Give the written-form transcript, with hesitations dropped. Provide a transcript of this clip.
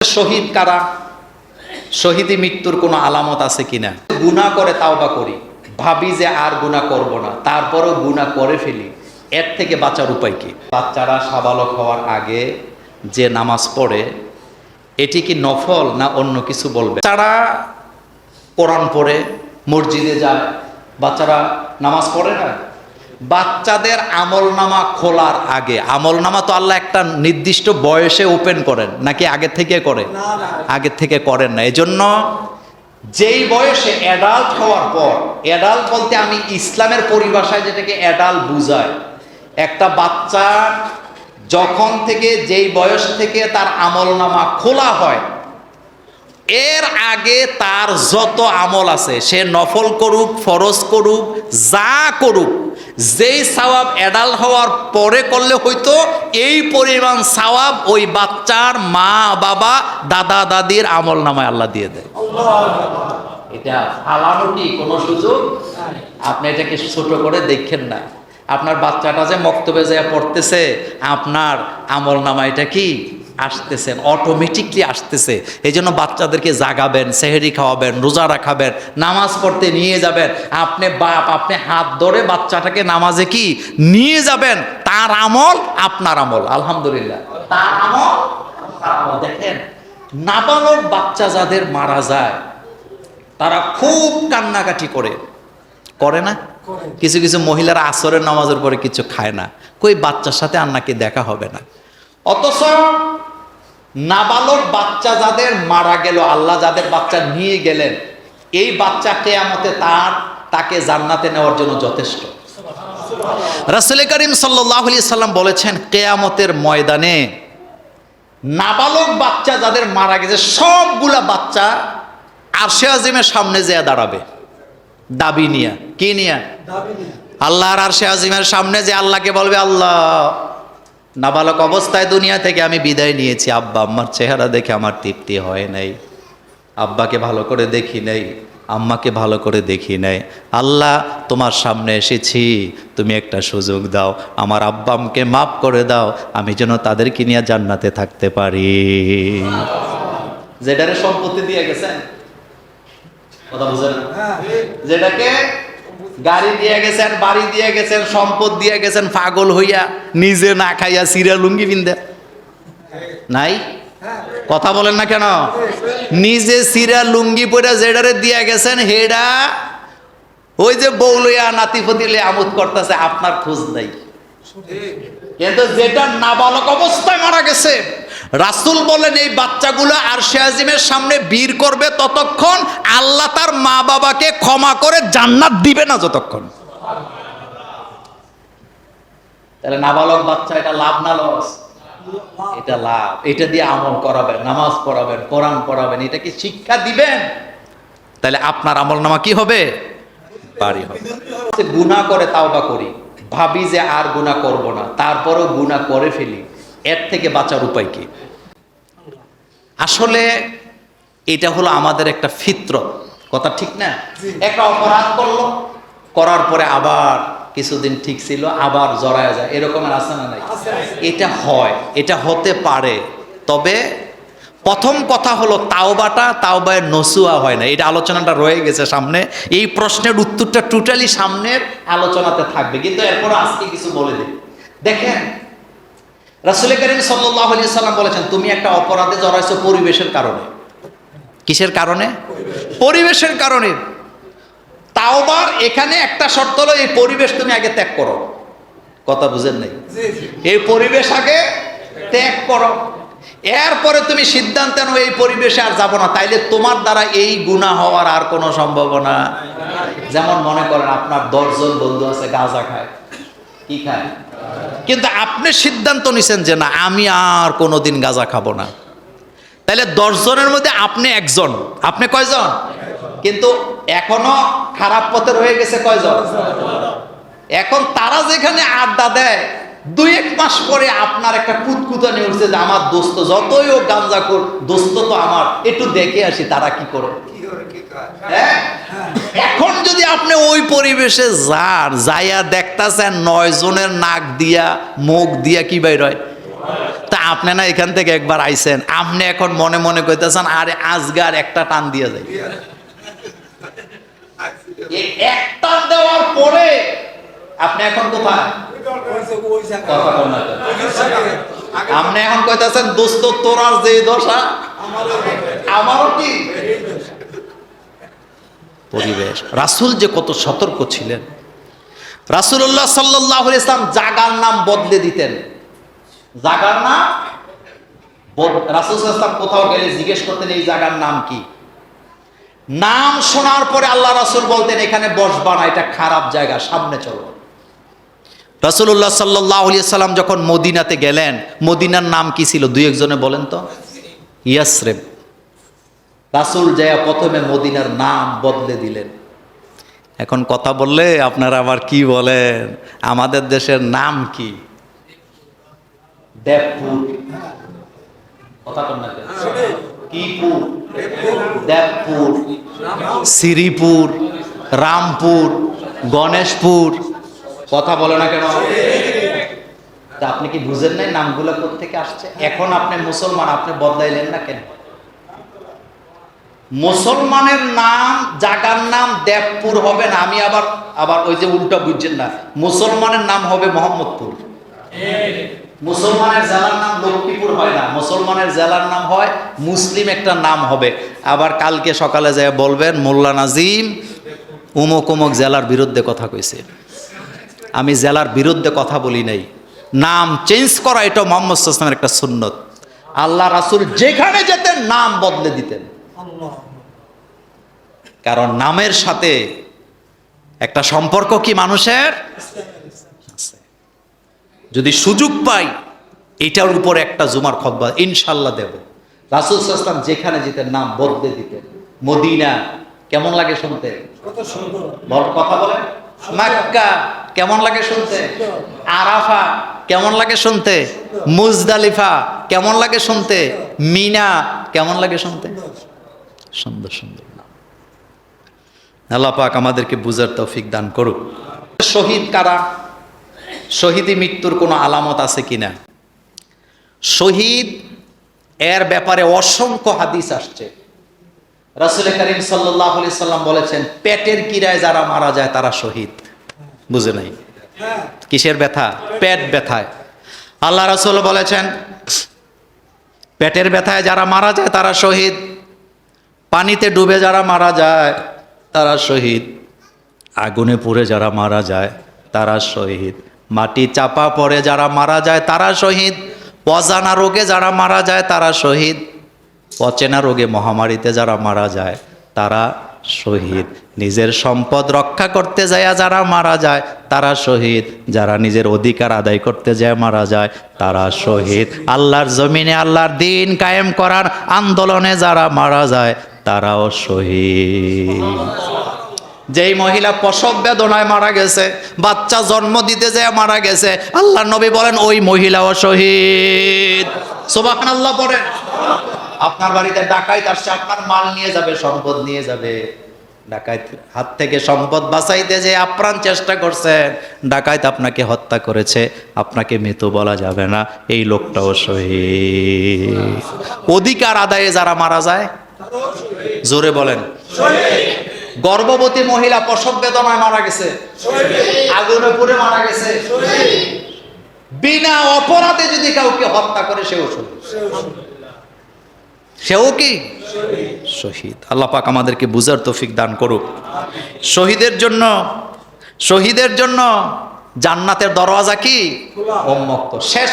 শহীদ কারা? শহীদি মৃত্যুর কোনো আলামত আছে কিনা? গুনাহ করে তাওবা করি, ভাবি যে আর গুনাহ করব না, তারপরও গুনাহ করে ফেলি, এর থেকে বাঁচার উপায় কি? বাচ্চারা সাবালক হওয়ার আগে যে নামাজ পড়ে এটি কি নফল না অন্য কিছু বলবে? বাচ্চারা কোরআন পড়ে, মসজিদে যায়, বাচ্চারা নামাজ পড়ে না। বাচ্চাদের আমলনামা খোলার আগে, আমলনামা তো আল্লাহ একটা নির্দিষ্ট বয়সে ওপেন করেন, নাকি আগে থেকে করে? আগে থেকে করেন না। এজন্য যেই বয়সে অ্যাডাল্ট হওয়ার পর, অ্যাডাল্ট বলতে আমি ইসলামের পরিভাষায় যেটাকে অ্যাডাল্ট বুঝায়, একটা বাচ্চা যখন থেকে যেই বয়স থেকে তার আমলনামা খোলা হয়, এর আগে তার যত আমল আছে, সে নফল করুক, ফরজ করুক, যা করুক, যেই সওয়াব অ্যাডাল্ট হওয়ার পরে করলে হয়তো এই পরিমাণ সওয়াব ওই বাচ্চার মা বাবা দাদা দাদির আমল নামায় আল্লাহ দিয়ে দেয়। এটা ফালানো কি কোনো সুযোগ? আপনি এটাকে ছোট করে দেখেন না। আপনার বাচ্চাটা যে মক্তবে যায় পড়তেছে, আপনার আমল নামা এটা কি আসতেছেন, অটোমেটিকলি আসতেছে। এই জন্য বাচ্চাদেরকে জাগাবেন, সেহরি খাওয়াবেন, রোজা রাখাবেন, নামাজ পড়তে নিয়ে যাবেন। আপনি বাপ, আপনি হাত ধরে বাচ্চাটাকে নামাজে কি নিয়ে যাবেন, তার আমল আপনার আমল। আলহামদুলিল্লাহ, তার আমল আপনার আমল। দেখেন, নাবালক বাচ্চা যাদের মারা যায় তারা খুব কান্নাকাটি করে না? কিছু কিছু মহিলারা আসরের নামাজের পরে কিছু খায় না, কই বাচ্চার সাথে আর নাকি দেখা হবে না। অথচ নাবালক বাচ্চা যাদের মারা গেল, আল্লাহ যাদের বাচ্চা নিয়ে গেলেন, এই বাচ্চা কিয়ামতে তাকে জান্নাতে নেওয়ার জন্য যথেষ্ট। রাসূল করিম সাল্লাল্লাহু আলাইহি সাল্লাম বলেছেন, কিয়ামতের ময়দানে নাবালক বাচ্চা যাদের মারা গেছে সবগুলা বাচ্চা আরশে আজিমের সামনে যেয়ে দাঁড়াবে, দাবি নিয়া। কি নিয়া? আল্লাহর আরশে আজিমের সামনে যে আল্লাহকে বলবে, আল্লাহ, নাবালক অবস্থায় দুনিয়া থেকে আমি বিদায় নিয়েছি, আব্বা আম্মার চেহারা দেখে আমার তৃপ্তি হয় নাই, আব্বাকে ভালো করে দেখি নাই, আম্মাকে ভালো করে দেখি নাই। আল্লাহ, তোমার সামনে এসেছি, তুমি একটা সুযোগ দাও, আমার আব্বা আম্মাকে মাফ করে দাও, আমি যেন তাদেরকে নিয়ে জান্নাতে থাকতে পারি। যেটারে সম্পত্তি দিয়ে গেছেন, কথা বুঝেন, যেটাকে গাড়ি দিয়ে গেছেন, বাড়ি দিয়ে গেছেন, সম্পদ দিয়ে গেছেন, পাগল হইয়া নিজে না খাইয়া সিরা লুঙ্গি পিন্দে নাই? কথা বলেন না কেন? নিজে সিরা লুঙ্গি পরে যেটারে দিয়ে গেছেন, হেডা ওই যে বউ লইয়া নাতি ফতিলে আমোদ করতেছে, আপনার খোঁজ নাই। কিন্তু যেটা নাবালক অবস্থায় মারা গেছে, রাসূল বলেন এই বাচ্চাগুলো আরশে আজিমের সামনে বীর করবে ততক্ষণ, আল্লাহ তার মা বাবাকে ক্ষমা করে জান্নাত দিবে না যতক্ষণ। তাহলে নাবালক বাচ্চা, এটা লাভ না লস? এটা লাভ। এটা দিয়ে আমল করাবেন, নামাজ পড়াবেন, কোরআন পড়াবেন, এটা কি শিক্ষা দিবেন, তাহলে আপনার আমল নামা কি হবে? বাড়ি হবে। গুনাহ করে তাওবা করি, ভাবি যে আর গুনাহ করব না, তারপরও গুনাহ করে ফেলি, এর থেকে বাঁচার উপায় কি? আসলে এটা হলো আমাদের একটা ফিতরত, কথা ঠিক না? একটা অপরাধ করলো, করার পরে আবার কিছুদিন ঠিক ছিল, আবার জড়ায় যায়, এরকমের আছে না নাই? এটা হয়, এটা হতে পারে। তবে প্রথম কথা হলো তাওবায় নসুয়া হয় না। এটা আলোচনাটা রয়ে গেছে সামনে, এই প্রশ্নের উত্তরটা টোটালি সামনের আলোচনাতে থাকবে, কিন্তু এরপর আজকে কিছু বলে দিই। দেখেন, রাসূল করিম সাল্লাল্লাহু আলাইহি সাল্লাম বলেছেন, তুমি একটা অপরাধে জড়াইছো পরিবেশের কারণে। কিসের কারণে? পরিবেশের কারণে। তাওবার এখানে একটা শর্ত হলো, এই পরিবেশ তুমি আগে ত্যাগ করো। কথা বুঝেন নাই? এই পরিবেশ আগে ত্যাগ করো, এরপরে তুমি সিদ্ধান্ত নাও এই পরিবেশে আর যাব না, তাইলে তোমার দ্বারা এই গুনাহ হওয়ার আর কোনো সম্ভাবনা। যেমন মনে করেন আপনার 10 জন বন্ধু আছে, গাঁজা খায়, কি খায়, কিন্তু আপনি সিদ্ধান্ত নিছেন যে না, আমি আর কোনোদিন গাঁজা খাবো না। তাহলে 10 জনের মধ্যে আপনি একজন, আপনি কয়জন? কিন্তু এখনো খারাপ পথে রয়ে গেছে কয়জন? এখন তারা যেখানে আড্ডা দেয়, 2-1 মাস পরে আপনার একটা কুতকুতানি উঠছে যে আমার দোস্ত যতই ও গাঁজাখোর, দোস্ত তো আমার, একটু দেখে আসি তারা কি করে। এখন যদি আপনি ওই পরিবেশে যান, যাইয়া দেখতেছেন 9 জনের নাক দিয়া মুখ দিয়া কি বাইর হয়, তা আপনি না এখান থেকে একবার আইছেন, আপনি এখন মনে মনে কইতেছেন আরে আজগার একটা টান দিয়ে যায়। এই এক টান দেওয়ার পরে আপনি এখন কোথায়? কথা বল না। আপনি এখন কইতেছেন দোস্ত তোরার যে দশা আমারও কি পরিবেশ। রাসূল যে কত সতর্ক ছিলেন। রাসূলুল্লাহ সাল্লাল্লাহু আলাইহি ওয়াসাল্লাম জায়গার নাম বদলে দিতেন। জায়গার নাম রাসূল সাল্লাল্লাহু আলাইহি ওয়াসাল্লাম কোথাও গেলে জিজ্ঞেস করতেন এই জায়গার নাম কি। নাম শোনার পরে আল্লাহ রাসূল বলতেন এখানে বসবা না, এটা খারাপ জায়গা, সামনে চলো। রাসূলুল্লাহ সাল্লাল্লাহু আলাইহি ওয়াসাল্লাম যখন মদিনাতে গেলেন, মদিনার নাম কি ছিল দুই একজনে বলেন তো? ইয়াসরিব। রাসূল যায় প্রথমে মদিনার নাম বদলে দিলেন। এখন কথা বললে আপনারা আবার কি বলেন, আমাদের দেশের নাম কি? দেবপুর। কথা বল না। কিপুর, দেবপুর, শ্রীপুর, রামপুর, গণেশপুর। কথা বলে না কেন? তা আপনি কি বুঝেন নাই নামগুলো কোত্থেকে আসছে? এখন আপনি মুসলমান, আপনি বদলাইলেন না কেন? মুসলমানের নাম জাগার নাম দেবপুর হবে না। আমি আবার ওই যে উল্টা বুঝছেন না, মুসলমানের নাম হবে মোহাম্মদপুর। মুসলমানের জেলার নাম লক্ষ্মীপুর হয় না, মুসলমানের জেলার নাম হয় মুসলিম একটা নাম হবে। আবার কালকে সকালে যায় বলবেন মোল্লা নাজিম উমুক উমুক জেলার বিরুদ্ধে কথা কইছে। আমি জেলার বিরুদ্ধে কথা বলি নাই। নাম চেঞ্জ করা এটা মুহাম্মদ সাল্লাল্লাহু আলাইহি ওয়াসাল্লামের একটা সুন্নত। আল্লাহ রাসূল যেখানে যেতেন নাম বদলে দিতেন, কারণ নামের সাথে একটা সম্পর্ক কি মানুষের আছে। যদি সুযোগ পাই এটার উপর একটা জুমার খুতবা ইনশাআল্লাহ দেব। রাসূল সাল্লাল্লাহু আলাইহি ওয়াসাল্লাম যেখানে যেতেন নাম বদলে দিতেন। মদিনা কেমন লাগে শুনতে? কত কথা বলেন। মক্কা কেমন লাগে শুনতে? আরাফা কেমন লাগে শুনতে? মুজদালিফা কেমন লাগে শুনতে? মিনা কেমন লাগে শুনতে? সুন্দর সুন্দর নাম। আল্লাহ পাক আমাদেরকে বুঝার তৌফিক দান করুক। শহীদ কারা? শহীদি মৃত্যুর কোনো আলামত আছে কিনা? শহীদ এর ব্যাপারে অসংখ্য হাদিস আসছে। রাসূল করিম সাল্লাল্লাহু আলাইহি সাল্লাম বলেছেন পেটের কিরায় যারা মারা যায় তারা শহীদ। বুঝে নাই? কিসের ব্যথা? পেট ব্যথায়। আল্লাহ রাসূল বলেছেন পেটের ব্যথায় যারা মারা যায় তারা শহীদ। পানিতে ডুবে যারা মারা যায় তারা শহীদ। আগুনে পুড়ে যারা মারা যায় তারা শহীদ। মাটি চাপা পড়ে যারা মারা যায় তারা শহীদ। অজানা রোগে যারা মারা যায় তারা শহীদ। অচেনা রোগে মহামারীতে যারা মারা যায় তারা শহীদ। নিজের সম্পদ রক্ষা করতে যায় যারা মারা যায় তারা শহীদ। যারা নিজের অধিকার আদায় করতে যায় মারা যায় তারা শহীদ। আল্লাহর জমিনে আল্লাহর দ্বীন কায়েম করার আন্দোলনে যারা মারা যায় তারাও শহীদ। যেই মহিলা প্রসব বেদনায় মারা গেছে, বাচ্চা জন্ম দিতে যায় মারা গেছে, আল্লাহর নবী বলেন ওই মহিলাও শহীদ। সুবহানাল্লাহ পড়েন। আপনার বাড়িতে ডাকাইত আসছে, আপনার মাল নিয়ে যাবে, সম্পদ নিয়ে যাবে। ডাকাইত হাত থেকে সম্পদ বাঁচাইতে যে আপ্রাণ চেষ্টা করছেন, ডাকাইত আপনাকে হত্যা করেছে, আপনাকে মৃত বলা যাবে না, এই লোকটাও শহীদ। অধিকার আদায়ে যারা মারা যায় জোরে বলেন। গর্ভবতী মহিলা প্রসব বেদনায় মারা গেছে, আগুনে পুড়ে মারা গেছে, বিনা অপরাধে যদি কাউকে হত্যা করে সেও শহীদ। সেও কি শহীদ। আল্লাহ পাক আমাদেরকে বুঝার তৌফিক দান করুক। শহীদের জন্য জান্নাতের দরওয়াজা কি উন্মুক্ত। শেষ